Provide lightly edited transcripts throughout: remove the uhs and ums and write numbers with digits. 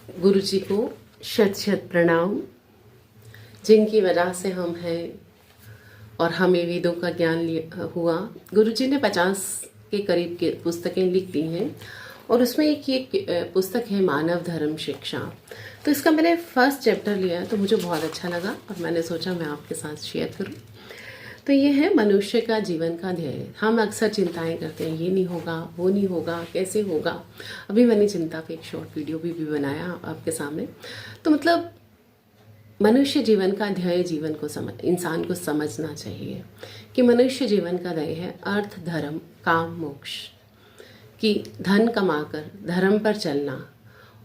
गुरु जी को शत शत प्रणाम, जिनकी वजह से हम हैं और हमें वेदों का ज्ञान हुआ। गुरु जी ने 50 के करीब के पुस्तकें लिख दी हैं और उसमें एक पुस्तक है मानव धर्म शिक्षा। तो इसका मैंने फर्स्ट चैप्टर लिया तो मुझे बहुत अच्छा लगा और मैंने सोचा मैं आपके साथ शेयर करूं। तो ये है मनुष्य का जीवन का ध्येय। हम अक्सर चिंताएं करते हैं, ये नहीं होगा, वो नहीं होगा, कैसे होगा। अभी मैंने चिंता पे एक शॉर्ट वीडियो भी बनाया आपके सामने। तो मतलब मनुष्य जीवन का ध्येय इंसान को समझना चाहिए कि मनुष्य जीवन का ध्येय है अर्थ, धर्म, काम, मोक्ष। कि धन कमाकर धर्म पर चलना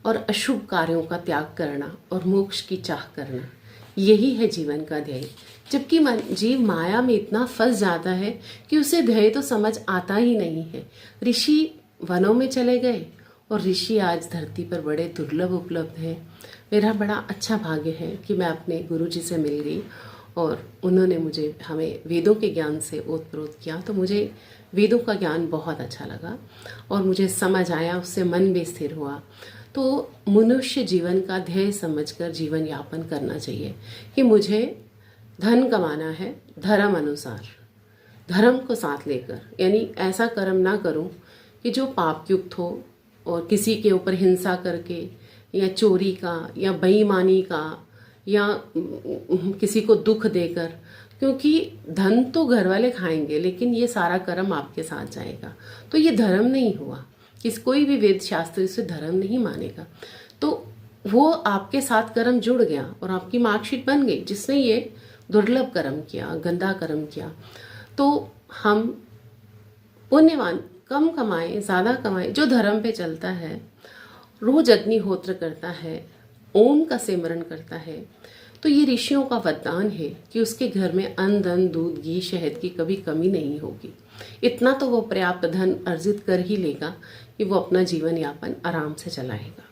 और अशुभ कार्यों का त्याग करना और मोक्ष की चाह करना, यही है जीवन का ध्येय। जबकि जीव माया में इतना फंस जाता है कि उसे ध्येय तो समझ आता ही नहीं है। ऋषि वनों में चले गए और ऋषि आज धरती पर बड़े दुर्लभ उपलब्ध हैं। मेरा बड़ा अच्छा भाग्य है कि मैं अपने गुरु जी से मिल गई और उन्होंने हमें वेदों के ज्ञान से ओतप्रोत किया। तो मुझे वेदों का ज्ञान बहुत अच्छा लगा और मुझे समझ आया, उससे मन भी स्थिर हुआ। तो मनुष्य जीवन का ध्येय समझकर जीवन यापन करना चाहिए कि मुझे धन कमाना है धर्म अनुसार, धर्म को साथ लेकर। यानी ऐसा कर्म ना करूं कि जो पाप युक्त हो और किसी के ऊपर हिंसा करके या चोरी का या बेईमानी का या किसी को दुख देकर, क्योंकि धन तो घर वाले खाएंगे लेकिन ये सारा कर्म आपके साथ जाएगा। तो ये धर्म नहीं हुआ। कोई भी वेद शास्त्र इसे धर्म नहीं मानेगा। तो वो आपके साथ कर्म जुड़ गया और आपकी मार्कशीट बन गई जिसने ये दुर्लभ कर्म किया, गंदा कर्म किया। तो हम पुण्यवान कम कमाए ज़्यादा कमाए, जो धर्म पे चलता है, रोज अग्निहोत्र करता है, ओम का सिमरन करता है, तो ये ऋषियों का वरदान है कि उसके घर में अन्न, धन, दूध, घी, शहद की कभी कमी नहीं होगी। इतना तो वो पर्याप्त धन अर्जित कर ही लेगा कि वो अपना जीवन यापन आराम से चलाएगा।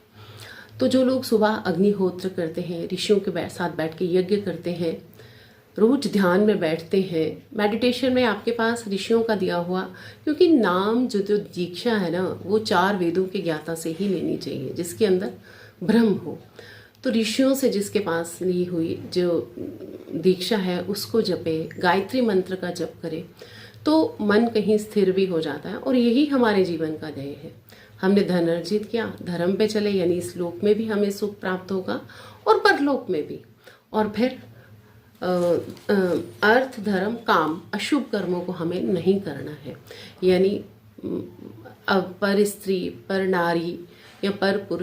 तो जो लोग सुबह अग्निहोत्र करते हैं, ऋषियों के साथ बैठ के यज्ञ करते हैं, रोज ध्यान में बैठते हैं, मेडिटेशन में आपके पास ऋषियों का दिया हुआ, क्योंकि नाम जो दीक्षा है ना, वो 4 वेदों के ज्ञाता से ही लेनी चाहिए जिसके अंदर ब्रह्म हो। तो ऋषियों से जिसके पास ली हुई जो दीक्षा है उसको जपे, गायत्री मंत्र का जप करे, तो मन कहीं स्थिर भी हो जाता है। और यही हमारे जीवन का ध्येय है। हमने धन अर्जित किया, धर्म पे चले, यानी इस लोक में भी हमें सुख प्राप्त होगा और परलोक में भी। और फिर अर्थ, धर्म, काम, अशुभ कर्मों को हमें नहीं करना है। यानी पर स्त्री, पर नारी या पर पुरुष